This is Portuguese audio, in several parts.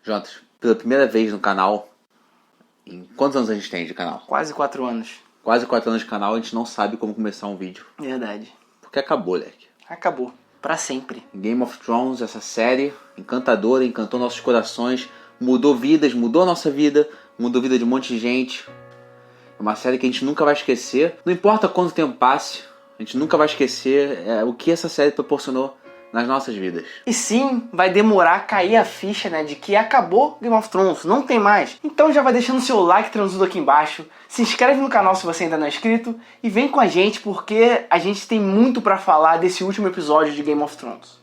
Jonas, pela primeira vez no canal, em quantos anos a gente tem de canal? Quase 4 anos. Quase 4 anos de canal, a gente não sabe como começar um vídeo. Verdade. Porque acabou, leque. Acabou. Pra sempre. Game of Thrones, essa série encantadora, encantou nossos corações, mudou vidas, mudou a nossa vida, mudou a vida de um monte de gente. É uma série que a gente nunca vai esquecer. Não importa quanto tempo passe, a gente nunca vai esquecer o que essa série proporcionou nas nossas vidas. E sim, vai demorar a cair a ficha, né, de que acabou Game of Thrones, não tem mais. Então já vai deixando seu like transudo aqui embaixo, se inscreve no canal se você ainda não é inscrito e vem com a gente porque a gente tem muito pra falar desse último episódio de Game of Thrones.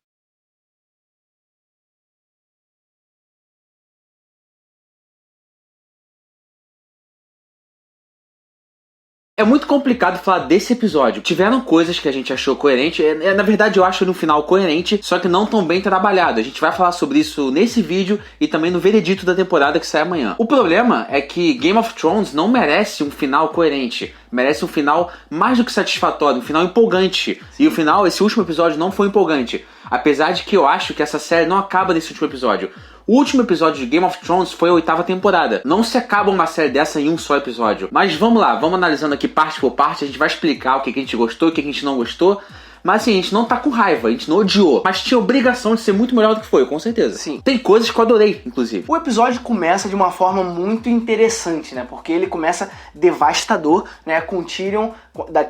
É muito complicado falar desse episódio. Tiveram coisas que a gente achou coerente. Na verdade, eu acho no final coerente, só que não tão bem trabalhado. A gente vai falar sobre isso nesse vídeo e também no veredito da temporada que sai amanhã. O problema é que Game of Thrones não merece um final coerente. Merece um final mais do que satisfatório, um final empolgante. E o final, esse último episódio, não foi empolgante. Apesar de que eu acho que essa série não acaba nesse último episódio. O último episódio de Game of Thrones foi a 8ª temporada. Não se acaba uma série dessa em um só episódio. Mas vamos lá, vamos analisando aqui parte por parte. A gente vai explicar o que a gente gostou e o que a gente não gostou. Mas assim, a gente não tá com raiva, a gente não odiou. Mas tinha obrigação de ser muito melhor do que foi, com certeza. Sim. Tem coisas que eu adorei, inclusive. O episódio começa de uma forma muito interessante, né? Porque ele começa devastador, né? Com Tyrion,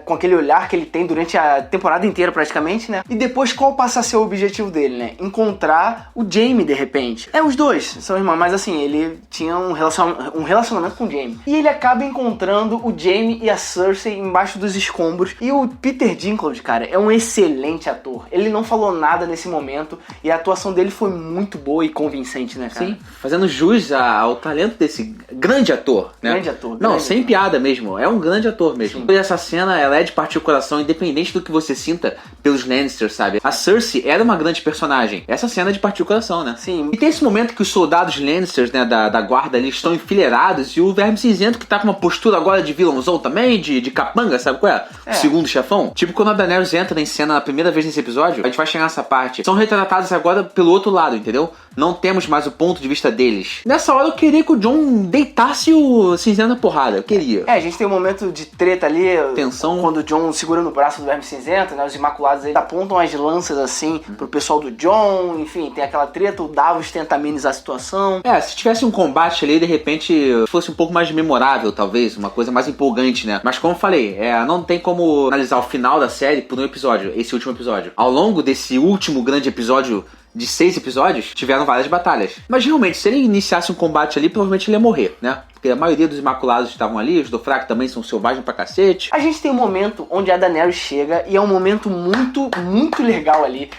com aquele olhar que ele tem durante a temporada inteira praticamente, né? E depois qual passa a ser o objetivo dele, né? Encontrar o Jaime de repente. Os dois são irmãos, mas assim, ele tinha um relacionamento com o Jaime. E ele acaba encontrando o Jaime e a Cersei embaixo dos escombros. E o Peter Dinklage, cara, é um excelente ator. Ele não falou nada nesse momento e a atuação dele foi muito boa e convincente, né, cara? Sim, fazendo jus ao talento desse grande ator, né? Grande ator. Não, sem piada mesmo. É um grande ator mesmo. Sim. E essa cena, ela é de partir o coração, independente do que você sinta pelos Lannisters, sabe? A Cersei era uma grande personagem. Essa cena é de partir o coração, né? Sim. E tem esse momento que os soldados Lannisters, né, da guarda ali, estão enfileirados e o Verme Cinzento, que tá com uma postura agora de vilãozão também, de capanga, sabe qual é? Segundo chefão. Tipo quando a Daenerys entra em cena a primeira vez nesse episódio, a gente vai chegar nessa parte. São retratados agora pelo outro lado, entendeu? Não temos mais o ponto de vista deles. Nessa hora eu queria que o Jon deitasse o Cinzento na porrada. Eu queria. A gente tem um momento de treta ali. Tensão. Quando o Jon segura no braço do Verme Cinzento, né? Os Imaculados eles apontam as lanças assim pro pessoal do Jon. Enfim, tem aquela treta. O Davos tenta amenizar a situação. Se tivesse um combate ali, de repente, fosse um pouco mais memorável, talvez. Uma coisa mais empolgante, né? Mas como eu falei, não tem como analisar o final da série por um episódio. Esse último episódio. Ao longo desse último grande episódio de 6 episódios, tiveram várias batalhas. Mas realmente, se ele iniciasse um combate ali, provavelmente ele ia morrer, né? Porque a maioria dos Imaculados estavam ali, os Dothraki também são selvagens pra cacete. A gente tem um momento onde a Daenerys chega e é um momento muito, muito legal ali.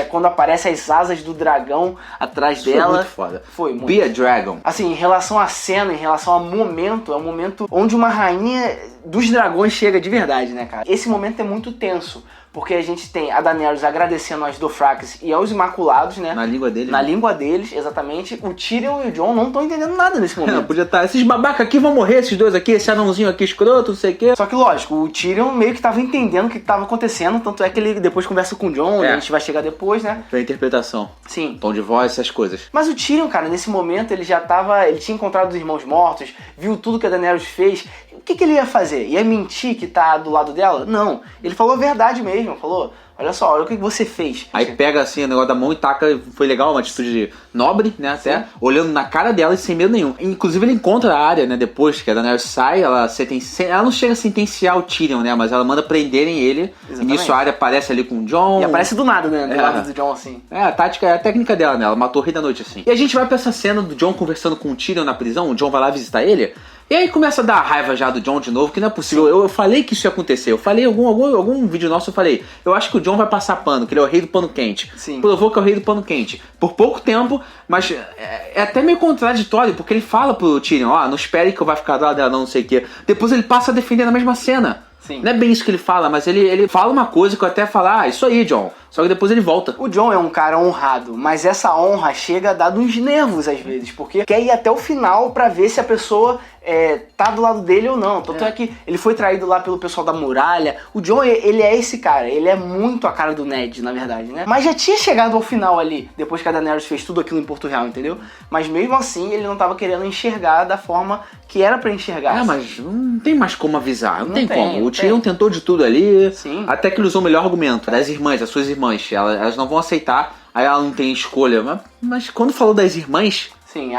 Quando aparecem as asas do dragão atrás dela. Foi muito foda. Foi muito. Be a Dragon. Assim, em relação à cena, em relação ao momento, é um momento onde uma rainha dos dragões chega de verdade, né, cara? Esse momento é muito tenso. Porque a gente tem a Daenerys agradecendo aos Dothrakis e aos Imaculados, né? Na língua deles. Na língua deles, exatamente. O Tyrion e o Jon não estão entendendo nada nesse momento. Podia estar, esses babacas aqui vão morrer, esses dois aqui, esse anãozinho aqui escroto, não sei o quê. Só que lógico, o Tyrion meio que tava entendendo o que tava acontecendo, tanto é que ele depois conversa com o Jon, a gente vai chegar depois, né? Pra interpretação. Sim. Tom de voz, essas coisas. Mas o Tyrion, cara, nesse momento ele tinha encontrado os irmãos mortos, viu tudo que a Daenerys fez. O que ele ia fazer? Ia mentir que tá do lado dela? Não. Ele falou a verdade mesmo, falou... Olha só, olha o que você fez. Aí pega assim o negócio da mão e taca. Foi legal, uma atitude nobre, né? Até. Sim. Olhando na cara dela e sem medo nenhum. Inclusive ele encontra a Arya, né? Depois que a Daenerys sai, ela não chega a sentenciar o Tyrion, né? Mas ela manda prenderem ele. Exatamente. E nisso a Arya aparece ali com o Jon. E aparece do nada, né? Do lado do Jon, assim. A tática, a técnica dela, né? Ela matou o Rei da Noite, assim. E a gente vai pra essa cena do Jon conversando com o Tyrion na prisão. O Jon vai lá visitar ele. E aí começa a dar raiva já do Jon de novo, que não é possível. Eu falei que isso ia acontecer. Eu falei, algum vídeo nosso eu falei. Eu acho que o Jon vai passar pano, que ele é o rei do pano quente. Sim. Provou que é o rei do pano quente. Por pouco tempo, mas é até meio contraditório, porque ele fala pro Tyrion, não espere que eu vá ficar do lado dela, não sei o quê. Depois ele passa a defender na mesma cena. Sim. Não é bem isso que ele fala, mas ele fala uma coisa que eu até falo, isso aí, Jon. Só que depois ele volta. O Jon é um cara honrado, mas essa honra chega a dar uns nervos às vezes, porque quer ir até o final pra ver se a pessoa tá do lado dele ou não. Tanto é que ele foi traído lá pelo pessoal da muralha. O Jon, ele é esse cara, ele é muito a cara do Ned, na verdade, né? Mas já tinha chegado ao final ali, depois que a Daenerys fez tudo aquilo em Porto Real, entendeu? Mas mesmo assim, ele não tava querendo enxergar da forma que era pra enxergar. Mas não tem mais como avisar, não tem como. O Tyrion Tyrion tentou de tudo ali, Sim. até que ele usou o melhor argumento. Das irmãs, das suas irmãs, elas não vão aceitar, aí ela não tem escolha. Mas quando falou das irmãs... Sim,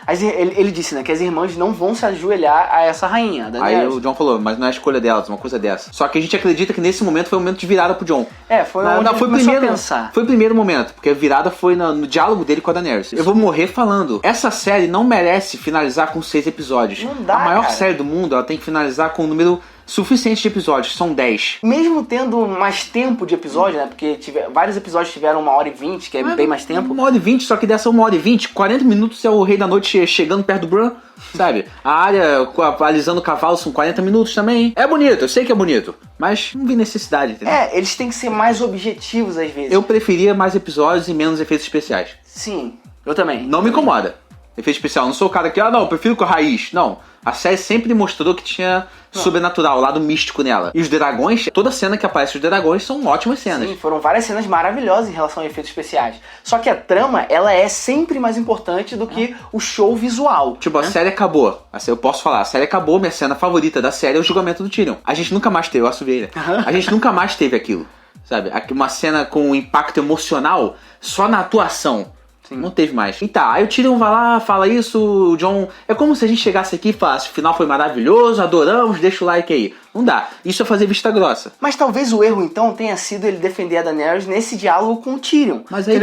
ele disse, né, que as irmãs não vão se ajoelhar a essa rainha, a Daenerys. Aí o Jon falou, mas não é a escolha delas, uma coisa dessa. Só que a gente acredita que nesse momento foi um momento de virada pro Jon. Foi onde ele começou a pensar. Foi o primeiro momento, porque a virada foi no diálogo dele com a Daenerys. Eu vou morrer falando. Essa série não merece finalizar com 6 episódios. Não dá, a maior cara. série do mundo, ela tem que finalizar com um número suficiente de episódios, são 10. Mesmo tendo mais tempo de episódio, né, porque vários episódios tiveram 1h20, que é bem mais tempo. 1h20, só que dessa 1h20, 40 minutos é o Rei da Noite chegando perto do Bran, sabe? A área alisando o cavalo são 40 minutos também. É bonito, eu sei que é bonito, mas não vi necessidade, entendeu? Eles têm que ser mais objetivos às vezes. Eu preferia mais episódios e menos efeitos especiais. Sim, eu também. Não me incomoda. Efeito especial, não sou o cara que, não, eu prefiro com a raiz. Não, a série sempre mostrou que tinha sobrenatural, lado místico nela. E os dragões, toda cena que aparece os dragões são ótimas cenas. Sim, foram várias cenas maravilhosas em relação a efeitos especiais. Só que a trama, ela é sempre mais importante do que o show visual. Tipo, né? A série acabou. Eu posso falar, a série acabou, minha cena favorita da série é o julgamento do Tyrion. A gente nunca mais teve, eu assumo ele. A gente nunca mais teve aquilo, sabe? Uma cena com um impacto emocional só na atuação. Sim. Não teve mais. E tá, aí o Tyrion vai lá, fala isso, o Jon... É como se a gente chegasse aqui e falasse, o final foi maravilhoso, adoramos, deixa o like aí. Não dá. Isso é fazer vista grossa. Mas talvez o erro, então, tenha sido ele defender a Daenerys nesse diálogo com o Tyrion. Mas aí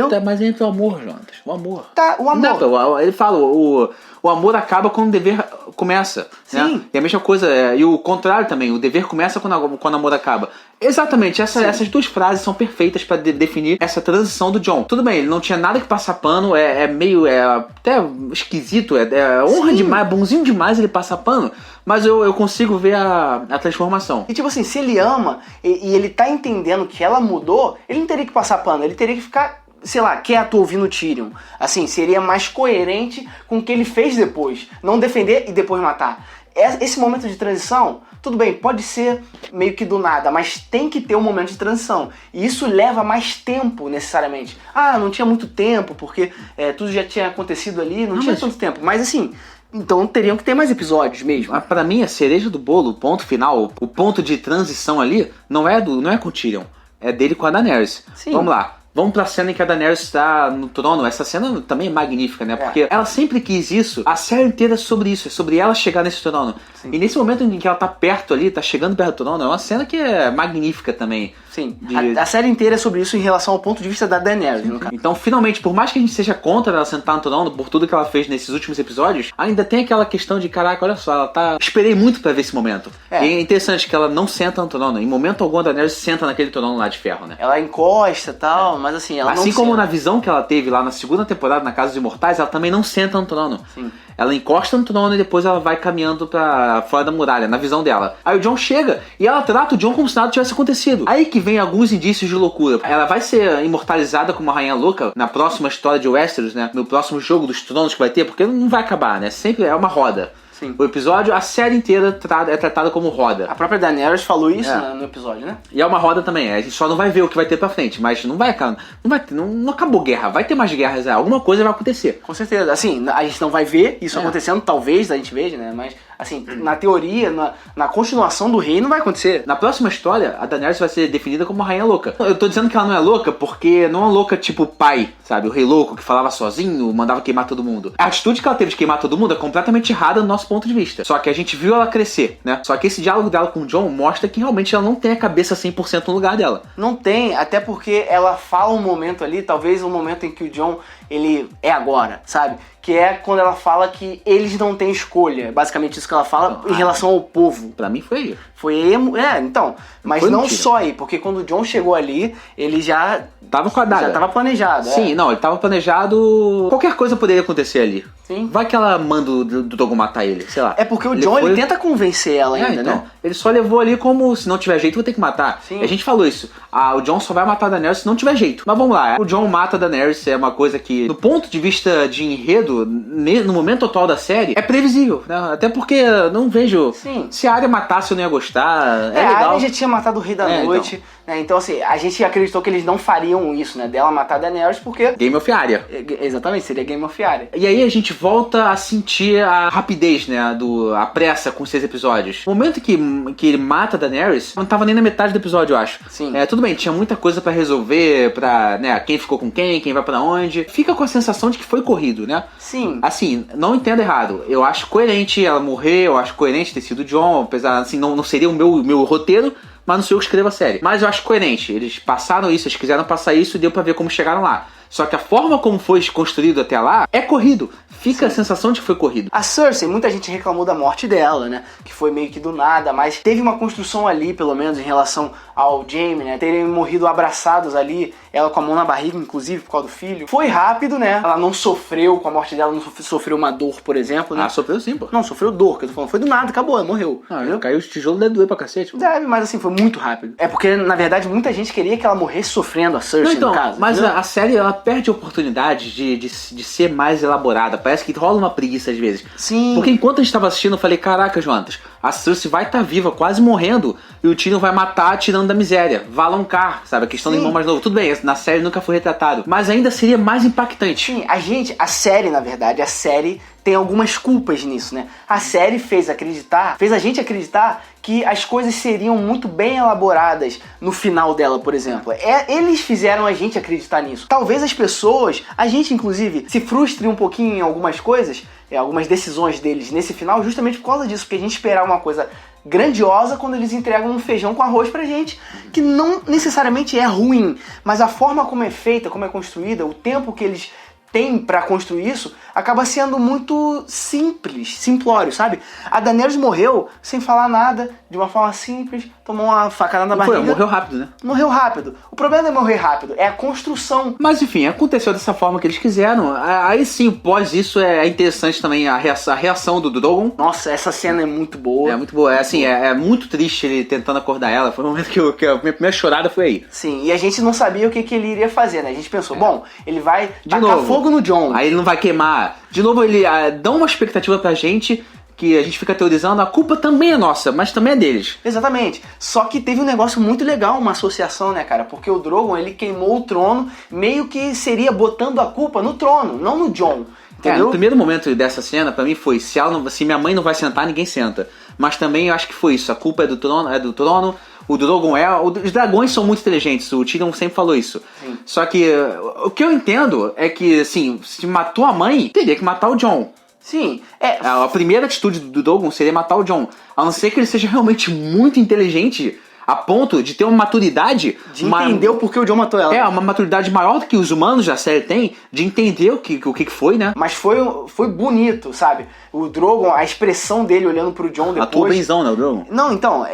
entra o amor, Jonas. O amor. Tá, o amor. Ele fala, o amor acaba quando o dever começa. Sim. Né? E a mesma coisa, e o contrário também, o dever começa quando o amor acaba. Exatamente, essas duas frases são perfeitas pra definir essa transição do Jon. Tudo bem, ele não tinha nada que passar pano, é até esquisito, honra demais, bonzinho demais ele passar pano, mas eu consigo ver a transformação. E tipo assim, se ele ama e ele tá entendendo que ela mudou, ele não teria que passar pano, ele teria que ficar, sei lá, quieto ouvindo o Tyrion. Assim, seria mais coerente com o que ele fez depois. Não defender e depois matar. Esse momento de transição, tudo bem, pode ser meio que do nada, mas tem que ter um momento de transição. E isso leva mais tempo, necessariamente. Não tinha muito tempo, porque tudo já tinha acontecido ali, não tinha tanto tempo. Mas assim, então teriam que ter mais episódios mesmo. Pra mim, a cereja do bolo, o ponto final, o ponto de transição ali, não é com o Tyrion, é dele com a Daenerys. Sim. Vamos lá. Vamos pra cena em que a Daenerys está no trono. Essa cena também é magnífica, né? Porque ela sempre quis isso. A série inteira é sobre isso. É sobre ela chegar nesse trono. Sim. E nesse momento em que ela tá perto ali, tá chegando perto do trono, é uma cena que é magnífica também. Sim. A série inteira é sobre isso em relação ao ponto de vista da Daenerys, no caso. Então, finalmente, por mais que a gente seja contra ela sentar no trono, por tudo que ela fez nesses últimos episódios, ainda tem aquela questão de, caraca, olha só, ela tá... Esperei muito pra ver esse momento. E é interessante que ela não senta no trono. Em momento algum, a Daenerys senta naquele trono lá de ferro, né? Ela encosta e tal, mas assim, ela assim como na visão que ela teve lá na segunda temporada, na Casa dos Imortais, ela também não senta no trono. Sim. Ela encosta no trono e depois ela vai caminhando pra fora da muralha, na visão dela. Aí o Jon chega e ela trata o Jon como se nada tivesse acontecido. Aí que vem alguns indícios de loucura. Ela vai ser imortalizada como uma rainha louca na próxima história de Westeros, né? No próximo jogo dos tronos que vai ter, porque não vai acabar, né? Sempre é uma roda. Sim. O episódio, a série inteira é tratada como roda. A própria Daenerys falou isso no episódio, né? E é uma roda também. A gente só não vai ver o que vai ter pra frente, mas não acabou guerra. Vai ter mais guerras, alguma coisa vai acontecer. Com certeza. Assim, a gente não vai ver isso acontecendo, talvez a gente veja, né? Mas, assim, na teoria, na continuação do reino vai acontecer. Na próxima história, a Daenerys vai ser definida como uma rainha louca. Eu tô dizendo que ela não é louca porque não é uma louca tipo pai, sabe? O rei louco que falava sozinho, mandava queimar todo mundo. A atitude que ela teve de queimar todo mundo é completamente errada no nosso ponto de vista. Só que a gente viu ela crescer, né? Só que esse diálogo dela com o Jon mostra que realmente ela não tem a cabeça 100% no lugar dela. Não tem, até porque ela fala um momento ali, talvez um momento em que o Jon, ele é agora, sabe? Que é quando ela fala que eles não têm escolha. Basicamente isso que ela fala em relação ao povo. Pra mim foi isso. Então. Mas não só aí, porque quando o Jon chegou ali, ele já tava com a daga. Já tava planejado. Sim, não, ele tava planejado. Qualquer coisa poderia acontecer ali. Sim. Vai que ela manda o Drogon matar ele. série, sei lá. É porque o Jon, ele tenta convencer ela ainda, então, né? Ele só levou ali como, se não tiver jeito, vou ter que matar. Sim. E a gente falou isso. O Jon só vai matar a Daenerys se não tiver jeito. Mas vamos lá, o Jon mata a Daenerys é uma coisa que, do ponto de vista de enredo, no momento atual da série, é previsível, né? Até porque eu não vejo... Sim. Se a Arya matasse, eu não ia gostar. A legal. Arya já tinha matado o Rei da Noite, né? Então, assim, a gente acreditou que eles não fariam isso, né? Dela matar a Daenerys, porque... Game of Arya. Exatamente, seria Game of Arya. E aí a gente volta a sentir a rapidez, né? A pressa com os 6 episódios. O momento que ele mata a Daenerys, não tava nem na metade do episódio, eu acho. Sim. Tudo bem, tinha muita coisa pra resolver, pra, né, quem ficou com quem vai pra onde. Fica com a sensação de que foi corrido, né? Sim. Assim, não entenda errado. Eu acho coerente ela morrer, eu acho coerente ter sido o Jon, apesar, assim, não seria o meu roteiro, mas não sou eu que escrevo a série. Mas eu acho coerente. Eles passaram isso, eles quiseram passar isso e deu pra ver como chegaram lá. Só que a forma como foi construído até lá é corrido. Fica a sensação de que foi corrido. A Cersei, muita gente reclamou da morte dela, né? Que foi meio que do nada, mas teve uma construção ali, pelo menos, em relação ao Jaime, né? Terem morrido abraçados ali, ela com a mão na barriga, inclusive, por causa do filho. Foi rápido, né? Ela não sofreu com a morte dela, não sofreu uma dor, por exemplo, né? Sofreu sim, pô. Não, sofreu dor, que eu tô falando. Foi do nada, acabou, ela morreu. Caiu os tijolos, deve doer pra cacete. Deve, mas assim, foi muito rápido. É porque, na verdade, muita gente queria que ela morresse sofrendo, a Cersei, então, no caso. mas a série, ela perde a oportunidade de ser mais elaborada. Parece que rola uma preguiça às vezes. Sim. Porque enquanto a gente tava assistindo, eu falei, caraca, Jonatas, a Cersei vai estar viva, quase morrendo, e o Tyrion vai matar tirando da miséria. Valonqar, sabe? A questão do irmão mais novo. Tudo bem, na série nunca foi retratado. Mas ainda seria mais impactante. Sim, a série, na verdade, tem algumas culpas nisso, né? A série fez a gente acreditar que as coisas seriam muito bem elaboradas no final dela, por exemplo. Eles fizeram a gente acreditar nisso. Talvez as pessoas, a gente inclusive, se frustre um pouquinho em algumas coisas, algumas decisões deles nesse final, justamente por causa disso, porque a gente esperava uma coisa grandiosa quando eles entregam um feijão com arroz pra gente, que não necessariamente é ruim, mas a forma como é feita, como é construída, o tempo que eles tem pra construir isso, acaba sendo muito simples, simplório, sabe? A Daenerys morreu sem falar nada, de uma forma simples, tomou uma facada na barriga. Morreu rápido, né? Morreu rápido. O problema não é morrer rápido, é a construção. Mas enfim, aconteceu dessa forma que eles quiseram. Aí sim, pós isso é interessante também a reação do Drogon. Nossa, essa cena é muito boa. É muito boa. É muito triste ele tentando acordar ela. Foi o momento que a minha primeira chorada foi aí. Sim, e a gente não sabia o que ele iria fazer, né? A gente pensou, bom, ele vai tacar novo, fogo no Jon. Aí ele não vai queimar. De novo, ele dá uma expectativa pra gente que a gente fica teorizando, a culpa também é nossa, mas também é deles. Exatamente. Só que teve um negócio muito legal, uma associação, né, cara? Porque o Drogon, ele queimou o trono, meio que seria botando a culpa no trono, não no Jon. Entendeu? No primeiro momento dessa cena, pra mim foi, se minha mãe não vai sentar, ninguém senta. Mas também eu acho que foi isso, a culpa é do trono, o Drogon os dragões são muito inteligentes, o Tyrion sempre falou isso. Sim. Só que o que eu entendo é que, assim, se matou a mãe, teria que matar o Jon. Sim. A primeira atitude do Drogon seria matar o Jon. A não ser que ele seja realmente muito inteligente, a ponto de ter uma maturidade... De entender o porquê o Jon matou ela. Uma maturidade maior do que os humanos da série têm, de entender o que foi, né? Mas foi bonito, sabe? O Drogon, a expressão dele olhando pro Jon depois... Atuou benzão, né, o Drogon? Não, então,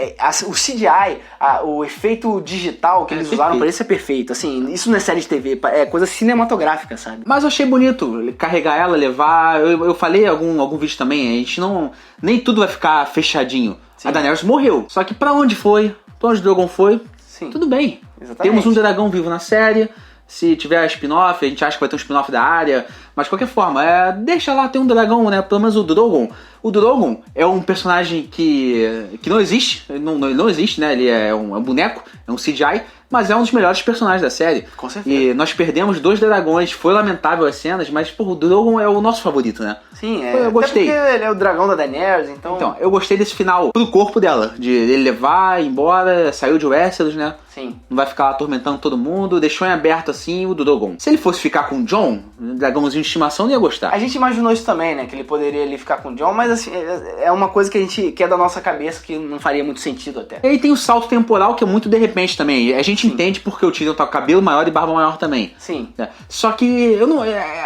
o CGI, o efeito digital que eles usaram pra isso é perfeito. Assim, isso não é série de TV, é coisa cinematográfica, sabe? Mas eu achei bonito carregar ela, levar... Eu falei em algum vídeo também, a gente não... Nem tudo vai ficar fechadinho. Sim. A Daenerys morreu. Só que pra onde foi? Pra onde o Drogon foi? Sim. Tudo bem. Exatamente. Temos um dragão vivo na série. Se tiver spin-off, a gente acha que vai ter um spin-off da área. Mas de qualquer forma, deixa lá ter um dragão, né? Pelo menos o Drogon. O Drogon é um personagem que não existe. Não existe, né? Ele é um boneco, é um CGI. Mas é um dos melhores personagens da série. Com certeza. E nós perdemos 2 dragões. Foi lamentável as cenas, mas o Drogon é o nosso favorito, né? Sim, Eu gostei. Até porque ele é o dragão da Daenerys, então... Então, eu gostei desse final pro corpo dela. De ele levar, ir embora, saiu de Westeros, né? Sim. Não vai ficar lá atormentando todo mundo. Deixou em aberto assim o Drogon. Se ele fosse ficar com o Jon, um dragãozinho de estimação, não ia gostar. A gente imaginou isso também, né? Que ele poderia ali ficar com o Jon, mas assim, é uma coisa que é da nossa cabeça, que não faria muito sentido até. E aí tem o salto temporal, que é muito de repente também. A gente entende porque o Tyrion tá com cabelo maior e barba maior também. Sim. Só que eu não...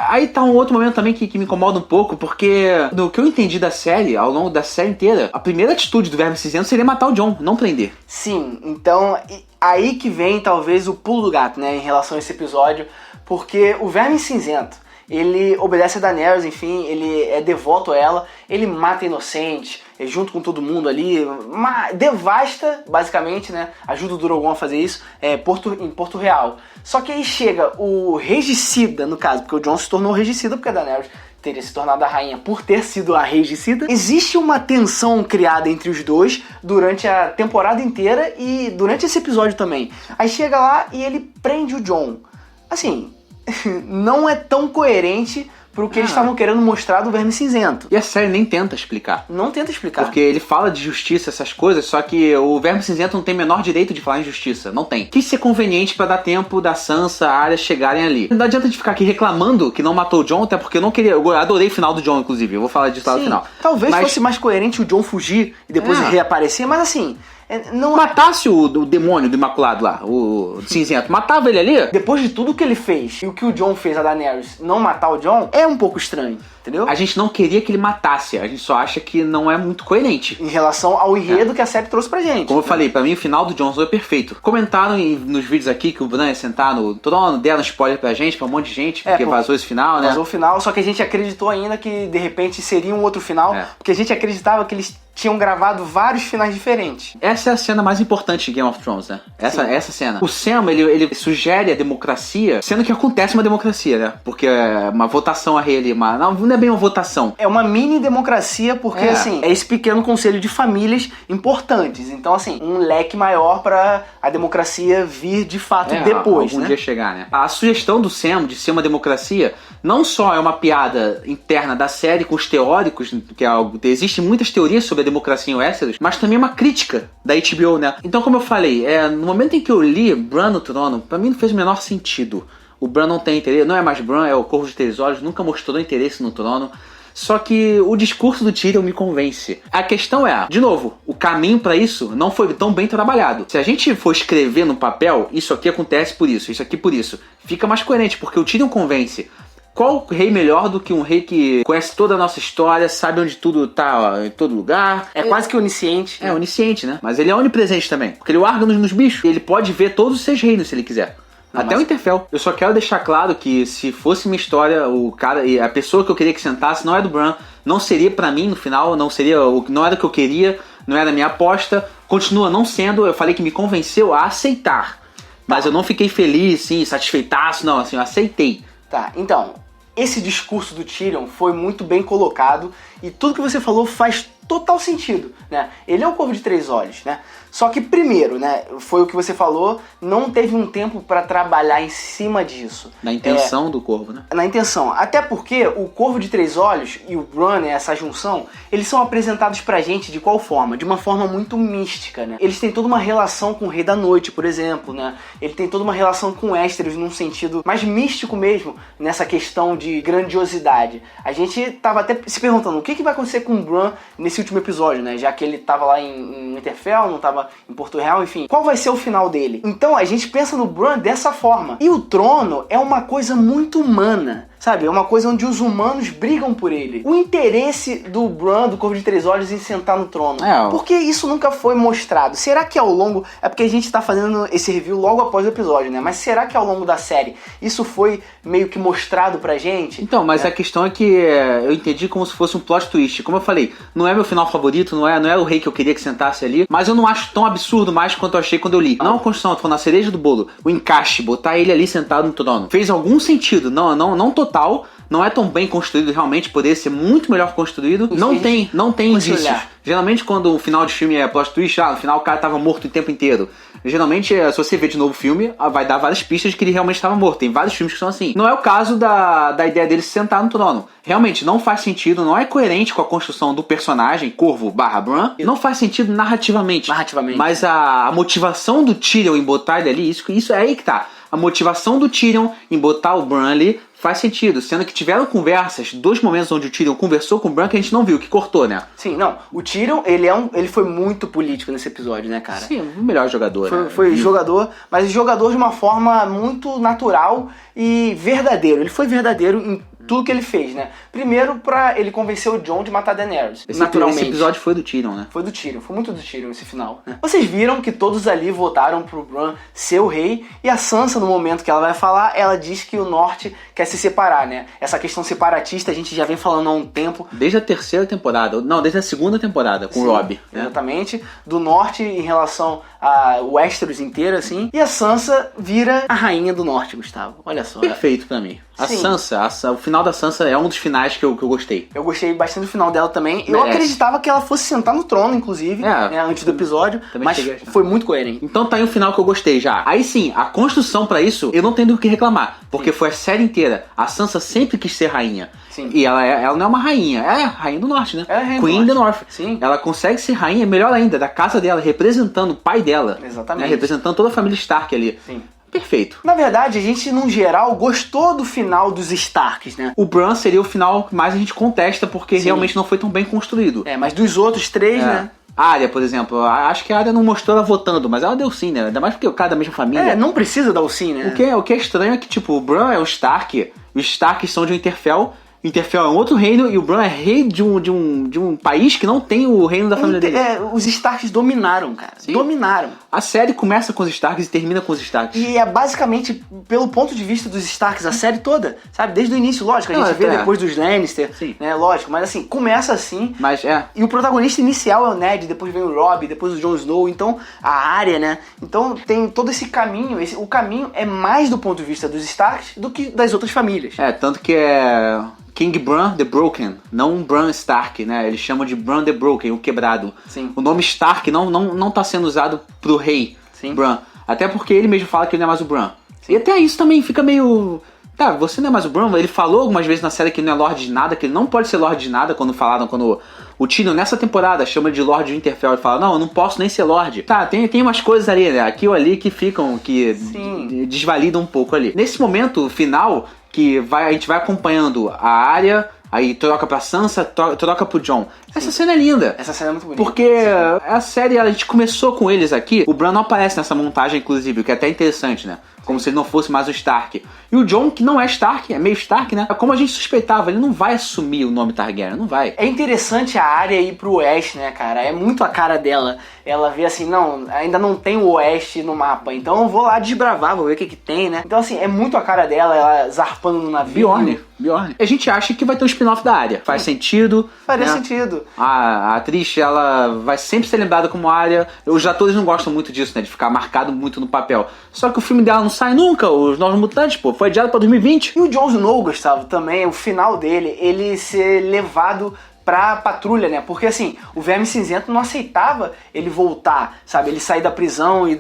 Aí tá um outro momento também que me incomoda um pouco, porque do que eu entendi da série, ao longo da série inteira, a primeira atitude do Verme Cinzento seria matar o Jon, não prender. Sim, então aí que vem talvez o pulo do gato, né, em relação a esse episódio, porque o Verme Cinzento, ele obedece a Daenerys, enfim, ele é devoto a ela, ele mata inocentes, junto com todo mundo ali, devasta, basicamente, né? Ajuda o Drogon a fazer isso em Porto Real. Só que aí chega o regicida, no caso, porque o Jon se tornou regicida porque a Daenerys teria se tornado a rainha por ter sido a regicida. Existe uma tensão criada entre os dois durante a temporada inteira e durante esse episódio também. Aí chega lá e ele prende o Jon. Assim, não é tão coerente pro que eles estavam querendo mostrar do Verme Cinzento. E a série nem tenta explicar. Não tenta explicar. Porque ele fala de justiça, essas coisas, só que o Verme Cinzento não tem o menor direito de falar em justiça. Não tem. Quis ser conveniente pra dar tempo da Sansa, a Arya chegarem ali. Não adianta de ficar aqui reclamando que não matou o Jon, até porque eu não queria... Eu adorei o final do Jon, inclusive. Eu vou falar disso lá no final. Talvez fosse mais coerente o Jon fugir e depois reaparecer, mas assim... Não matasse o demônio do Imaculado lá, o cinzento, matava ele ali. Depois de tudo que ele fez e o que o Jon fez a Daenerys, não matar o Jon é um pouco estranho, entendeu? A gente não queria que ele matasse, a gente só acha que não é muito coerente em relação ao enredo que a série trouxe pra gente. Como eu falei, pra mim o final do Jon Snow é perfeito. Comentaram nos vídeos aqui que o Bran ia sentar no trono, deram spoiler pra gente, pra um monte de gente, porque vazou esse final, né? Vazou o final, só que a gente acreditou ainda que de repente seria um outro final, porque a gente acreditava que eles tinham gravado vários finais diferentes. Essa é a cena mais importante de Game of Thrones, né? Essa cena. O Sam, ele sugere a democracia, sendo que acontece uma democracia, né? Porque é uma votação a rei ali, não é bem uma votação. É uma mini democracia, porque assim, é esse pequeno conselho de famílias importantes. Então assim, um leque maior pra a democracia vir de fato depois, algum dia chegar, né? A sugestão do Sam de ser uma democracia não só é uma piada interna da série com os teóricos, que existem muitas teorias sobre a democracia em Westeros, mas também é uma crítica da HBO, né? Então, como eu falei, no momento em que eu li Bran no Trono, pra mim não fez o menor sentido. O Bran não tem interesse, não é mais Bran, é o Corvo de Três Olhos, nunca mostrou interesse no trono. Só que o discurso do Tyrion me convence. A questão é, de novo, o caminho pra isso não foi tão bem trabalhado. Se a gente for escrever no papel, isso aqui acontece por isso aqui por isso, fica mais coerente, porque o Tyrion convence. Qual rei melhor do que um rei que conhece toda a nossa história, sabe onde tudo tá, em todo lugar? É quase que onisciente. É onisciente, né? Mas ele é onipresente também, porque ele larga nos bichos. Ele pode ver todos os 6 reinos se ele quiser. Até o Interfell. Eu só quero deixar claro que se fosse minha história, o cara e a pessoa que eu queria que sentasse não é do Bran, não seria pra mim no final, não era o que eu queria, não era a minha aposta, continua não sendo. Eu falei que me convenceu a aceitar, mas eu não fiquei feliz, sim, satisfeitaço, não, assim, eu aceitei. Tá, então, esse discurso do Tyrion foi muito bem colocado e tudo que você falou faz total sentido, né? Ele é o Corvo de Três Olhos, né? Só que primeiro, né, foi o que você falou, não teve um tempo pra trabalhar em cima disso. Na intenção do Corvo, né? Na intenção. Até porque o Corvo de Três Olhos e o Bran, né, essa junção, eles são apresentados pra gente de qual forma? De uma forma muito mística, né? Eles têm toda uma relação com o Rei da Noite, por exemplo, né? Ele tem toda uma relação com Westeros num sentido mais místico mesmo, nessa questão de grandiosidade. A gente tava até se perguntando o que vai acontecer com o Bran nesse último episódio, né? Já que ele tava lá em Winterfell, não tava em Porto Real, enfim. Qual vai ser o final dele? Então a gente pensa no Bran dessa forma. E o trono é uma coisa muito humana, sabe? É uma coisa onde os humanos brigam por ele. O interesse do Bran, do Corvo de Três Olhos, em sentar no trono. Porque isso nunca foi mostrado. Será que ao longo... É porque a gente tá fazendo esse review logo após o episódio, né? Mas será que ao longo da série isso foi meio que mostrado pra gente? Então, mas a questão é que eu entendi como se fosse um plot twist. Como eu falei, não é meu final favorito, não é o rei que eu queria que sentasse ali, mas eu não acho tão absurdo mais quanto eu achei quando eu li. Não a construção, tô na cereja do bolo. O encaixe, botar ele ali sentado no trono. Fez algum sentido, não total, não é tão bem construído, realmente poderia ser muito melhor construído. Não tem indícios. Geralmente quando o final de filme é plot twist, no final o cara tava morto o tempo inteiro. Geralmente, se você ver de novo o filme, vai dar várias pistas de que ele realmente estava morto. Tem vários filmes que são assim. Não é o caso da ideia dele se sentar no trono. Realmente, não faz sentido, não é coerente com a construção do personagem, Corvo/Bran. Não faz sentido narrativamente. Mas a motivação do Tyrion em botar ele ali, isso é aí que tá. A motivação do Tyrion em botar o Bran ali faz sentido, sendo que tiveram conversas, 2 momentos onde o Tyrion conversou com o Bran que a gente não viu, que cortou, né? Sim, não. O Tyrion, ele foi muito político nesse episódio, né, cara? Sim, o melhor jogador. Foi jogador, mas jogador de uma forma muito natural e verdadeiro. Ele foi verdadeiro tudo que ele fez, né? Primeiro, pra ele convencer o Jon de matar Daenerys, Esse naturalmente. episódio foi do Tyrion, né? Foi do Tyrion, foi muito do Tyrion esse final, né? Vocês viram que todos ali votaram pro Bran ser o rei, e a Sansa, no momento que ela vai falar, ela diz que o Norte quer se separar, né? Essa questão separatista a gente já vem falando há um tempo. Desde a terceira temporada, não, desde a segunda temporada, com o Robb. Né? Exatamente, do Norte em relação a Westeros inteira, assim, e a Sansa vira a rainha do Norte, Gustavo. Olha só. Perfeito pra mim. A Sim. Sansa, o final da Sansa é um dos finais que eu gostei. Eu gostei bastante do final dela também. Eu acreditava que ela fosse sentar no trono, inclusive, né, antes do episódio, mas foi muito coerente. Então tá aí um final que eu gostei já. Aí sim, a construção pra isso, eu não tenho do que reclamar, porque foi a série inteira. A Sansa sempre quis ser rainha. Sim. E ela não é uma rainha, ela é a rainha do norte, né? É a rainha Queen do the North. Sim. Ela consegue ser rainha, melhor ainda, da casa dela, representando o pai dela. Exatamente. Né? Representando toda a família Stark ali. Sim. Perfeito. Na verdade, a gente, no geral, gostou do final dos Starks, né? O Bran seria o final que mais a gente contesta, porque realmente não foi tão bem construído. Mas dos outros três, né? A Arya, por exemplo, acho que a Arya não mostrou ela votando, mas ela deu sim, né? Ainda mais porque o cara é da mesma família. Não precisa dar o sim, né? O que é estranho é que, tipo, o Bran é o Stark, os Starks são de Winterfell, Winterfell é um outro reino e o Bran é rei de um país que não tem o reino da família dele. Os Starks dominaram, cara. Sim. Dominaram. A série começa com os Starks e termina com os Starks. E é basicamente pelo ponto de vista dos Starks a série toda, sabe? Desde o início, lógico, a gente vê depois dos Lannister, né? Lógico, mas assim, começa assim. Mas E o protagonista inicial é o Ned, depois vem o Robb, depois o Jon Snow, então a Arya, né? Então tem todo esse caminho, o caminho é mais do ponto de vista dos Starks do que das outras famílias. Tanto que é King Bran the Broken, não Bran Stark, né? Eles chamam de Bran the Broken, o quebrado. Sim. O nome Stark não tá sendo usado pro rei Bran. Até porque ele mesmo fala que ele não é mais o Bran. E até isso também fica meio... Tá, você não é mais o Bran? Ele falou algumas vezes na série que ele não é Lorde de nada, que ele não pode ser Lorde de nada, quando o Tyrion nessa temporada chama ele de Lorde de Winterfell e fala, não, eu não posso nem ser Lorde. Tá, tem umas coisas ali, né? Aqui ou ali que ficam, que desvalidam um pouco ali. Nesse momento final, que a gente vai acompanhando a Arya, aí troca pra Sansa, troca pro Jon. Essa cena é linda. Essa cena é muito bonita. Porque a série, a gente começou com eles aqui, o Bran não aparece nessa montagem, inclusive, o que é até interessante, né? Como se ele não fosse mais o Stark. E o Jon, que não é Stark, é meio Stark, né? Como a gente suspeitava, ele não vai assumir o nome Targaryen, não vai. É interessante a Arya ir pro oeste, né, cara? É muito a cara dela. Ela vê assim, não, ainda não tem o oeste no mapa, então eu vou lá desbravar, vou ver o que tem, né? Então assim, é muito a cara dela, ela zarpando no navio. Bjorn. A gente acha que vai ter um spin-off da Arya. Faz sentido. Faria sentido. A atriz, ela vai sempre ser lembrada como Arya. Os atores não gostam muito disso, né? De ficar marcado muito no papel. Só que o filme dela não sai nunca, Os Novos Mutantes, pô. Foi adiado pra 2020. E o Jon Snow, Gustavo, também, o final dele, ele ser levado pra patrulha, né? Porque assim, o Verme Cinzento não aceitava ele voltar, sabe? Ele sair da prisão e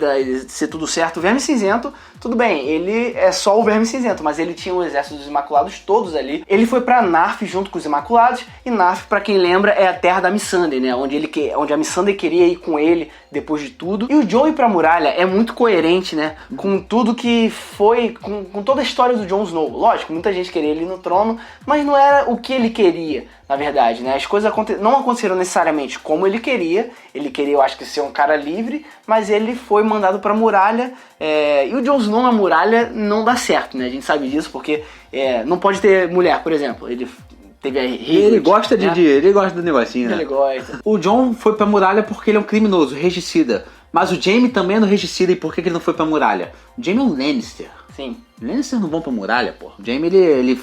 ser tudo certo. O Verme Cinzento, tudo bem, ele é só o Verme Cinzento, mas ele tinha o exército dos Imaculados todos ali. Ele foi pra Narf junto com os Imaculados, e Narf, pra quem lembra, é a terra da Missandei, né? Onde a Missandei queria ir com ele depois de tudo. E o Jon ir pra muralha é muito coerente, né? Com tudo que foi, com toda a história do Jon Snow. Lógico, muita gente queria ele no trono, mas não era o que ele queria, na verdade, né? As coisas não aconteceram necessariamente como ele queria. Ele queria, eu acho que, ser um cara livre, mas ele foi mandado pra muralha. E o Jon Snow na muralha não dá certo, né? A gente sabe disso, porque não pode ter mulher, por exemplo. Ele teve a ele gosta ele gosta do negocinho, né? Ele gosta. O Jon foi pra muralha porque ele é um criminoso, regicida. Mas o Jaime também é um regicida, e por que ele não foi pra muralha? O Jaime é um Lannister. Sim. Lannister não vão pra muralha, pô. O Jaime, ele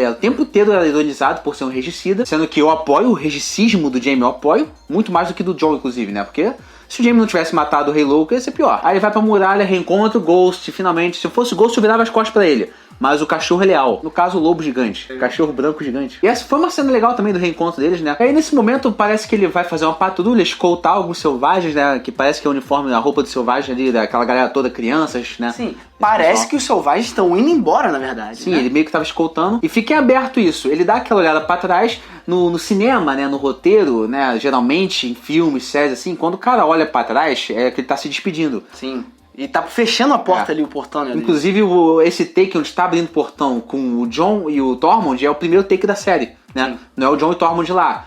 o tempo inteiro era ironizado por ser um regicida, sendo que eu apoio o regicismo do Jaime, eu apoio, muito mais do que do Jon, inclusive, né? Porque se o Jaime não tivesse matado o Rei Louco, ia ser pior. Aí ele vai pra muralha, reencontra o Ghost, finalmente. Se fosse o Ghost, eu virava as costas pra ele. Mas o cachorro é leal. No caso, o lobo gigante. Cachorro branco gigante. E essa foi uma cena legal também do reencontro deles, né? E aí, nesse momento, parece que ele vai fazer uma patrulha, escoltar alguns selvagens, né? Que parece que é o uniforme, a roupa do selvagem ali, daquela galera toda, crianças, né? Sim. Parece que os selvagens estão indo embora, na verdade. Sim, né? Ele meio que tava escoltando. E fica em aberto isso. Ele dá aquela olhada pra trás no cinema, né? No roteiro, né? Geralmente, em filmes, séries, assim, quando o cara olha pra trás, é que ele tá se despedindo. Sim. E tá fechando a porta ali, o portão ali. Inclusive, esse take onde tá abrindo o portão com o Jon e o Tormund é o primeiro take da série, né? Sim. Não é o Jon e o Tormund lá.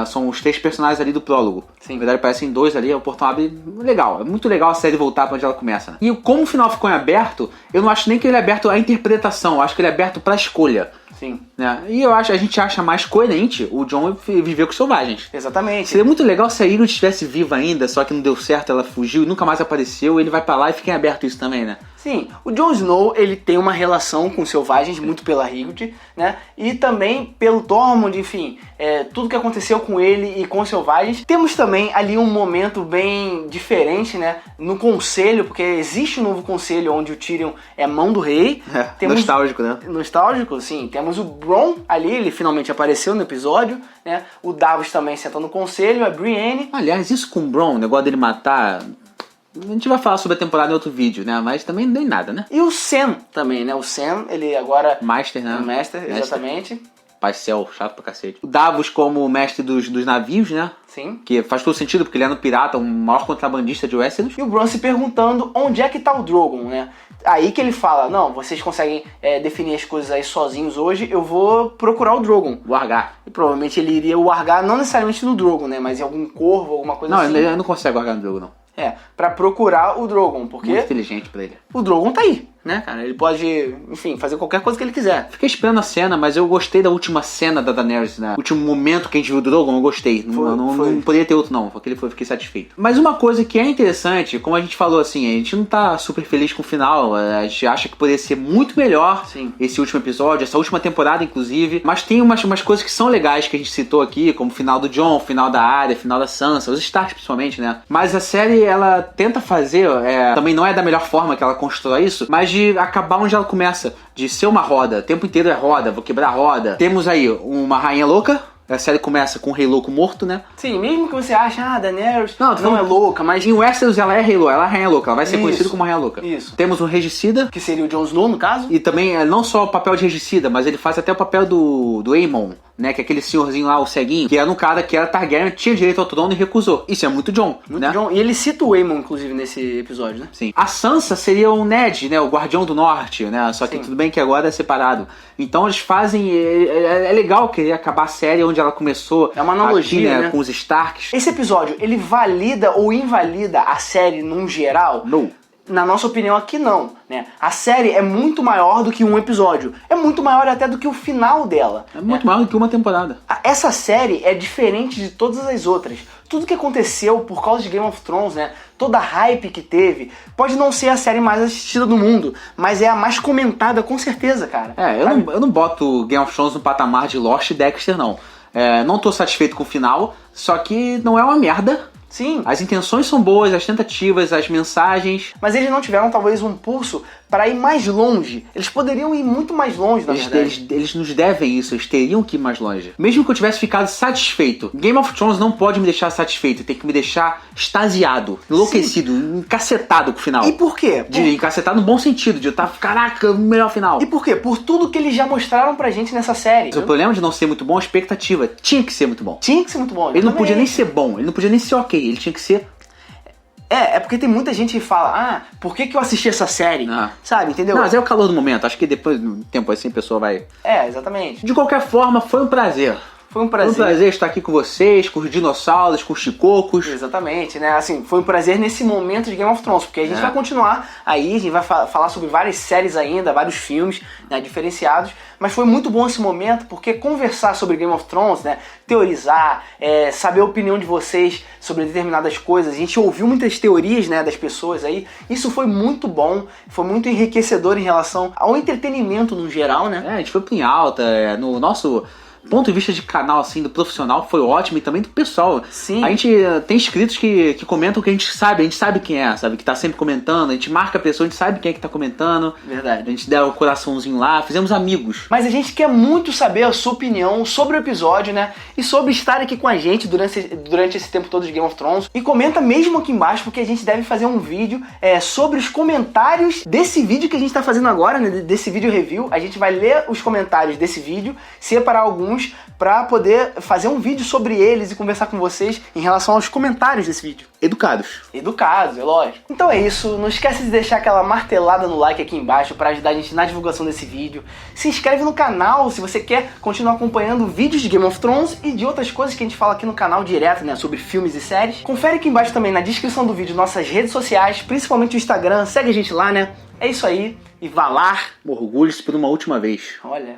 São os 3 personagens ali do prólogo. Sim. Na verdade, parecem 2 ali, o portão abre. Legal, é muito legal a série voltar pra onde ela começa, né? E como o final ficou em aberto, eu não acho nem que ele é aberto à interpretação, eu acho que ele é aberto pra escolha. Sim. Né? E a gente acha mais coerente o Jon viver com os selvagens. Exatamente. Seria muito legal se a Ygritte estivesse viva ainda, só que não deu certo, ela fugiu e nunca mais apareceu, ele vai pra lá e fica em aberto isso também, né? Sim, o Jon Snow, ele tem uma relação com os selvagens, muito pela Ygritte, né? E também pelo Tormund, enfim, tudo que aconteceu com ele e com os selvagens. Temos também ali um momento bem diferente, né? No conselho, porque existe um novo conselho onde o Tyrion é mão do rei. Nostálgico, né? Nostálgico, sim. Temos o Bronn ali, ele finalmente apareceu no episódio, né? O Davos também senta no conselho, a Brienne. Aliás, isso com o Bronn, o negócio dele matar... A gente vai falar sobre a temporada em outro vídeo, né? Mas também não deu em nada, né? E o Sam também, né? O Sam, ele agora... Master, né? Master, exatamente. Paisel, chato pra cacete. O Davos como mestre dos navios, né? Sim. Que faz todo sentido, porque ele é um pirata, o maior contrabandista de Westeros. E o Bronn se perguntando onde é que tá o Drogon, né? Aí que ele fala, não, vocês conseguem definir as coisas aí sozinhos hoje, eu vou procurar o Drogon. O Argar. E provavelmente ele iria o Argar, não necessariamente no Drogon, né? Mas em algum corvo, alguma coisa assim. Não, ele não consegue Argar no Drogon, não. Pra procurar o Drogon, porque... Muito inteligente pra ele. O Drogon tá aí, né, cara? Ele pode, enfim, fazer qualquer coisa que ele quiser. Fiquei esperando a cena, mas eu gostei da última cena da Daenerys, né? O último momento que a gente viu o Drogon, eu gostei. Não poderia ter outro, não. Aquele fiquei satisfeito. Mas uma coisa que é interessante, como a gente falou assim, a gente não tá super feliz com o final. A gente acha que poderia ser muito melhor. Sim. Esse último episódio, essa última temporada, inclusive. Mas tem umas coisas que são legais que a gente citou aqui, como o final do Jon, o final da Arya, o final da Sansa, os Stark principalmente, né? Mas a série, ela tenta fazer, também não é da melhor forma que ela constrói isso, mas de acabar onde ela começa, de ser uma roda, o tempo inteiro é roda, vou quebrar a roda. Temos aí uma rainha louca, a série começa com o rei louco morto, né? Sim, mesmo que você ache, Daenerys não é louca, mas... Em Westeros ela é rei louca, ela é rainha louca, ela vai ser conhecida como rainha louca. Isso. Temos um regicida. Que seria o Jon Snow, no caso. E também, não só o papel de regicida, mas ele faz até o papel do Aemon, né? Que é aquele senhorzinho lá, o ceguinho, que era um cara que era Targaryen, tinha direito ao trono e recusou. Isso é muito Jon, né? Jon. E ele cita o Aemon, inclusive, nesse episódio, né? Sim. A Sansa seria o Ned, né? O Guardião do Norte, né? Só que tudo bem que agora é separado. Então eles fazem... É legal querer acabar a série onde ela começou. É uma analogia, aqui, né? Com os Starks. Esse episódio, ele valida ou invalida a série num geral? Não. Na nossa opinião aqui não, né? A série é muito maior do que um episódio. É muito maior até do que o final dela. É muito maior do que uma temporada. Essa série é diferente de todas as outras. Tudo que aconteceu por causa de Game of Thrones, né? Toda a hype que teve, pode não ser a série mais assistida do mundo, mas é a mais comentada com certeza, cara. Eu não boto Game of Thrones no patamar de Lost e Dexter, não. Não tô satisfeito com o final, só que não é uma merda. Sim. As intenções são boas, as tentativas, as mensagens. Mas eles não tiveram talvez um pulso para ir mais longe. Eles poderiam ir muito mais longe, na verdade. Eles nos devem isso, eles teriam que ir mais longe. Mesmo que eu tivesse ficado satisfeito, Game of Thrones não pode me deixar satisfeito, tem que me deixar extasiado, enlouquecido, encacetado com o final. E por quê? Encacetado no bom sentido, de eu estar, caraca, melhor final. E por quê? Por tudo que eles já mostraram pra gente nessa série. O problema de não ser muito bom é a expectativa. Tinha que ser muito bom. Tinha que ser muito bom. Ele não podia nem ser bom, ele não podia nem ser ok, ele tinha que ser... É porque tem muita gente que fala, por que eu assisti essa série? Sabe, entendeu? Não, mas é o calor do momento, acho que depois do tempo assim a pessoa vai... Exatamente. De qualquer forma, foi um prazer. Foi um prazer. Foi um prazer estar aqui com vocês, com os dinossauros, com os chicocos. Exatamente, né? Assim, foi um prazer nesse momento de Game of Thrones, porque a gente vai continuar aí, a gente vai falar sobre várias séries ainda, vários filmes, né, diferenciados, mas foi muito bom esse momento, porque conversar sobre Game of Thrones, né, teorizar, saber a opinião de vocês sobre determinadas coisas, a gente ouviu muitas teorias, né, das pessoas aí, isso foi muito bom, foi muito enriquecedor em relação ao entretenimento no geral, né? A gente foi em alta, no nosso... ponto de vista de canal, assim, do profissional, foi ótimo, e também do pessoal. Sim. A gente tem inscritos que comentam que a gente sabe quem é, sabe? Que tá sempre comentando, a gente marca a pessoa, a gente sabe quem é que tá comentando. Verdade. A gente dá o coraçãozinho lá, fizemos amigos. Mas a gente quer muito saber a sua opinião sobre o episódio, né? E sobre estar aqui com a gente durante esse tempo todo de Game of Thrones. E comenta mesmo aqui embaixo, porque a gente deve fazer um vídeo sobre os comentários desse vídeo que a gente tá fazendo agora, né? Desse vídeo review. A gente vai ler os comentários desse vídeo, separar alguns para poder fazer um vídeo sobre eles e conversar com vocês em relação aos comentários desse vídeo. Educados. Educados, é lógico. Então é isso, não esquece de deixar aquela martelada no like aqui embaixo para ajudar a gente na divulgação desse vídeo. Se inscreve no canal se você quer continuar acompanhando vídeos de Game of Thrones e de outras coisas que a gente fala aqui no canal direto, né, sobre filmes e séries. Confere aqui embaixo também na descrição do vídeo nossas redes sociais, principalmente o Instagram, segue a gente lá, né? É isso aí, e vá lá. Orgulhe-se por uma última vez. Olha...